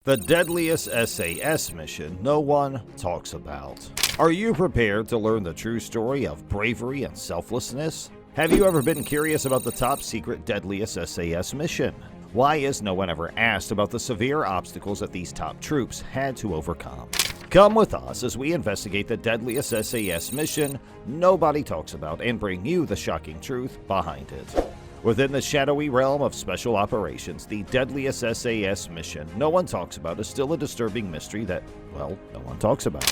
The deadliest SAS mission no one talks about. Are you prepared to learn the true story of bravery and selflessness? Have you ever been curious about the top secret deadliest SAS mission? Why is no one ever asked about the severe obstacles that these top troops had to overcome? Come with us as we investigate the deadliest SAS mission nobody talks about and bring you the shocking truth behind it. Within the shadowy realm of special operations, the deadliest SAS mission no one talks about is still a disturbing mystery that, well, no one talks about.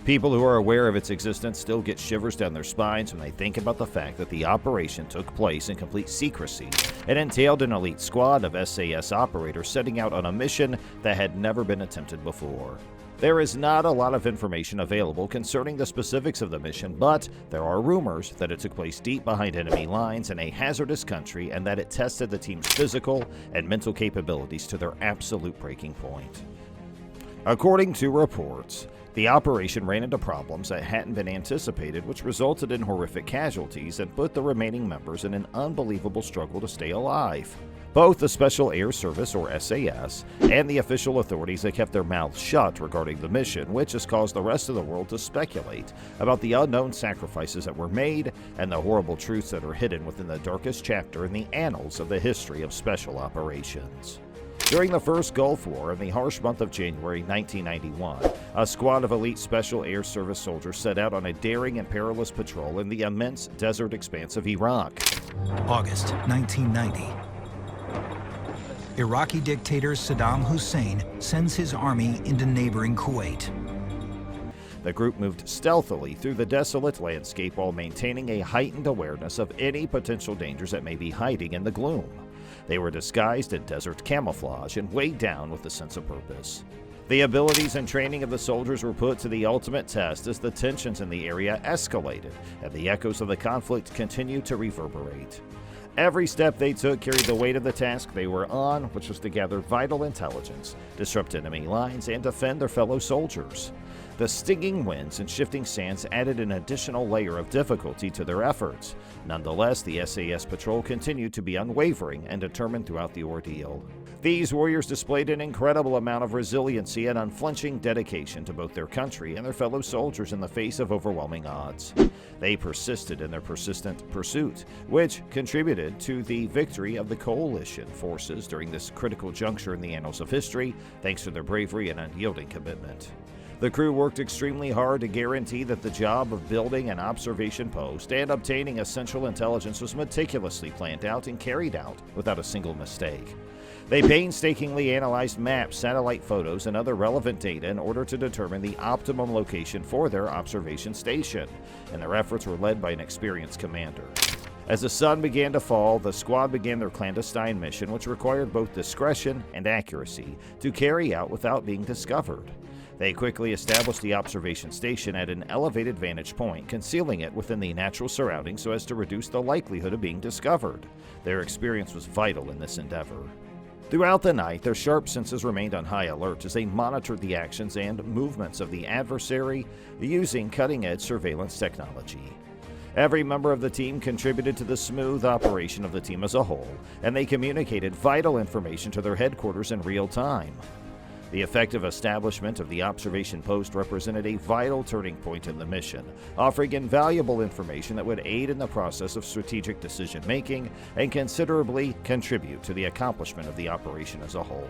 People who are aware of its existence still get shivers down their spines when they think about the fact that the operation took place in complete secrecy and entailed an elite squad of SAS operators setting out on a mission that had never been attempted before. There is not a lot of information available concerning the specifics of the mission, but there are rumors that it took place deep behind enemy lines in a hazardous country and that it tested the team's physical and mental capabilities to their absolute breaking point. According to reports, the operation ran into problems that hadn't been anticipated, which resulted in horrific casualties and put the remaining members in an unbelievable struggle to stay alive. Both the Special Air Service, or SAS, and the official authorities have kept their mouths shut regarding the mission, which has caused the rest of the world to speculate about the unknown sacrifices that were made and the horrible truths that are hidden within the darkest chapter in the annals of the history of special operations. During the first Gulf War, in the harsh month of January 1991, a squad of elite Special Air Service soldiers set out on a daring and perilous patrol in the immense desert expanse of Iraq. August 1990. Iraqi dictator Saddam Hussein sends his army into neighboring Kuwait. The group moved stealthily through the desolate landscape while maintaining a heightened awareness of any potential dangers that may be hiding in the gloom. They were disguised in desert camouflage and weighed down with a sense of purpose. The abilities and training of the soldiers were put to the ultimate test as the tensions in the area escalated and the echoes of the conflict continued to reverberate. Every step they took carried the weight of the task they were on, which was to gather vital intelligence, disrupt enemy lines, and defend their fellow soldiers. The stinging winds and shifting sands added an additional layer of difficulty to their efforts. Nonetheless, the SAS patrol continued to be unwavering and determined throughout the ordeal. These warriors displayed an incredible amount of resiliency and unflinching dedication to both their country and their fellow soldiers in the face of overwhelming odds. They persisted in their persistent pursuit, which contributed to the victory of the coalition forces during this critical juncture in the annals of history, thanks to their bravery and unyielding commitment. The crew worked extremely hard to guarantee that the job of building an observation post and obtaining essential intelligence was meticulously planned out and carried out without a single mistake. They painstakingly analyzed maps, satellite photos, and other relevant data in order to determine the optimum location for their observation station, and their efforts were led by an experienced commander. As the sun began to fall, the squad began their clandestine mission, which required both discretion and accuracy to carry out without being discovered. They quickly established the observation station at an elevated vantage point, concealing it within the natural surroundings so as to reduce the likelihood of being discovered. Their experience was vital in this endeavor. Throughout the night, their sharp senses remained on high alert as they monitored the actions and movements of the adversary using cutting-edge surveillance technology. Every member of the team contributed to the smooth operation of the team as a whole, and they communicated vital information to their headquarters in real time. The effective establishment of the observation post represented a vital turning point in the mission, offering invaluable information that would aid in the process of strategic decision-making and considerably contribute to the accomplishment of the operation as a whole.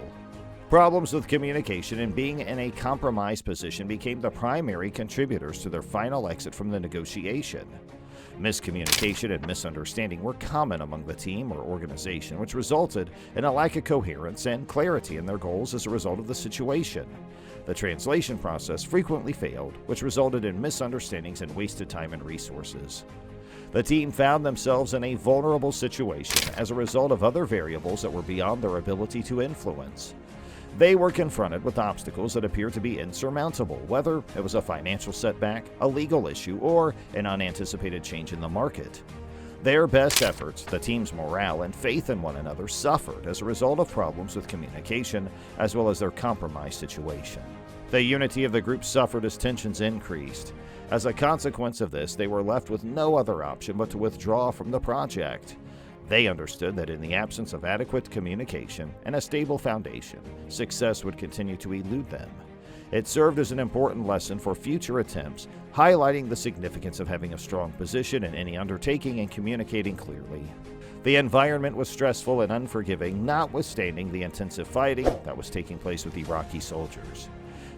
Problems with communication and being in a compromised position became the primary contributors to their final exit from the negotiation. Miscommunication and misunderstanding were common among the team or organization, which resulted in a lack of coherence and clarity in their goals as a result of the situation. The translation process frequently failed, which resulted in misunderstandings and wasted time and resources. The team found themselves in a vulnerable situation as a result of other variables that were beyond their ability to influence. They were confronted with obstacles that appeared to be insurmountable, whether it was a financial setback, a legal issue, or an unanticipated change in the market. Their best efforts, the team's morale, and faith in one another suffered as a result of problems with communication, as well as their compromised situation. The unity of the group suffered as tensions increased. As a consequence of this, they were left with no other option but to withdraw from the project. They understood that in the absence of adequate communication and a stable foundation, success would continue to elude them. It served as an important lesson for future attempts, highlighting the significance of having a strong position in any undertaking and communicating clearly. The environment was stressful and unforgiving, notwithstanding the intensive fighting that was taking place with Iraqi soldiers.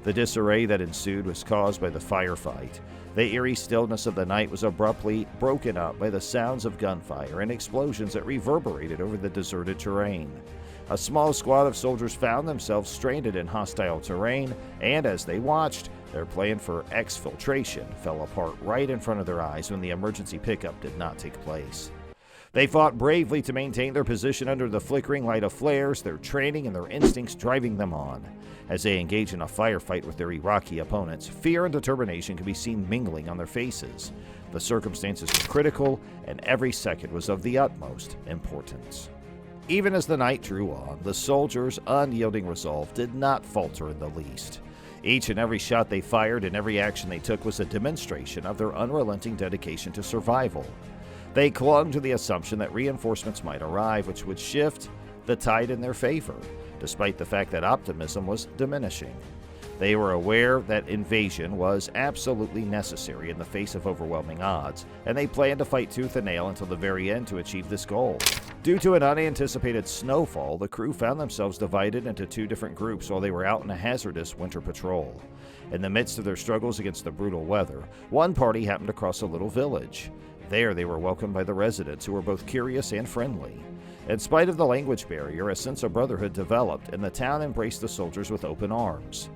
The disarray that ensued was caused by the firefight. The eerie stillness of the night was abruptly broken up by the sounds of gunfire and explosions that reverberated over the deserted terrain. A small squad of soldiers found themselves stranded in hostile terrain, and as they watched, their plan for exfiltration fell apart right in front of their eyes when the emergency pickup did not take place. They fought bravely to maintain their position under the flickering light of flares, their training and their instincts driving them on. As they engaged in a firefight with their Iraqi opponents, fear and determination could be seen mingling on their faces. The circumstances were critical, and every second was of the utmost importance. Even as the night drew on, the soldiers' unyielding resolve did not falter in the least. Each and every shot they fired and every action they took was a demonstration of their unrelenting dedication to survival. They clung to the assumption that reinforcements might arrive, which would shift the tide in their favor, despite the fact that optimism was diminishing. They were aware that invasion was absolutely necessary in the face of overwhelming odds, and they planned to fight tooth and nail until the very end to achieve this goal. Due to an unanticipated snowfall, the crew found themselves divided into two different groups while they were out on a hazardous winter patrol. In the midst of their struggles against the brutal weather, one party happened to cross a little village. There they were welcomed by the residents, who were both curious and friendly. In spite of the language barrier, a sense of brotherhood developed, and the town embraced the soldiers with open arms.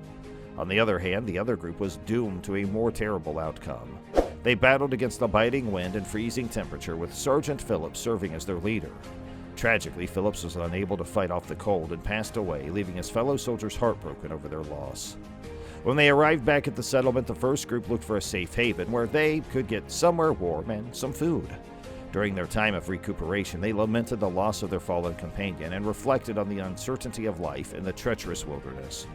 On the other hand, the other group was doomed to a more terrible outcome. They battled against the biting wind and freezing temperature, with Sergeant Phillips serving as their leader. Tragically, Phillips was unable to fight off the cold and passed away, leaving his fellow soldiers heartbroken over their loss. When they arrived back at the settlement, the first group looked for a safe haven where they could get somewhere warm and some food. During their time of recuperation, they lamented the loss of their fallen companion and reflected on the uncertainty of life in the treacherous wilderness.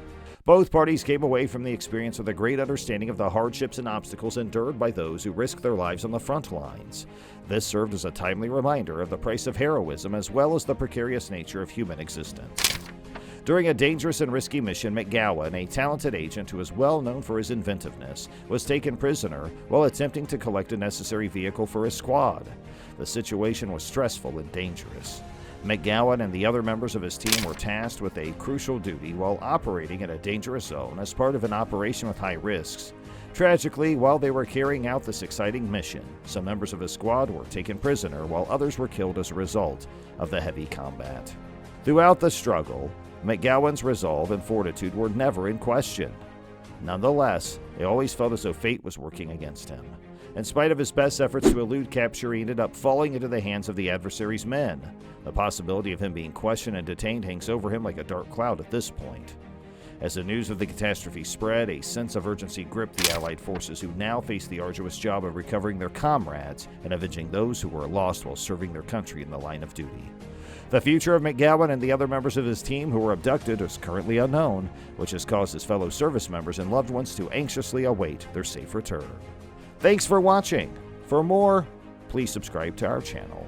Both parties came away from the experience with a great understanding of the hardships and obstacles endured by those who risked their lives on the front lines. This served as a timely reminder of the price of heroism as well as the precarious nature of human existence. During a dangerous and risky mission, McGowan, a talented agent who is well known for his inventiveness, was taken prisoner while attempting to collect a necessary vehicle for his squad. The situation was stressful and dangerous. McGowan and the other members of his team were tasked with a crucial duty while operating in a dangerous zone as part of an operation with high risks. Tragically, while they were carrying out this exciting mission, some members of his squad were taken prisoner while others were killed as a result of the heavy combat. Throughout the struggle, McGowan's resolve and fortitude were never in question. Nonetheless, he always felt as though fate was working against him. In spite of his best efforts to elude capture, he ended up falling into the hands of the adversary's men. The possibility of him being questioned and detained hangs over him like a dark cloud at this point. As the news of the catastrophe spread, a sense of urgency gripped the Allied forces, who now faced the arduous job of recovering their comrades and avenging those who were lost while serving their country in the line of duty. The future of McGowan and the other members of his team who were abducted is currently unknown, which has caused his fellow service members and loved ones to anxiously await their safe return. Thanks for watching. For more, please subscribe to our channel.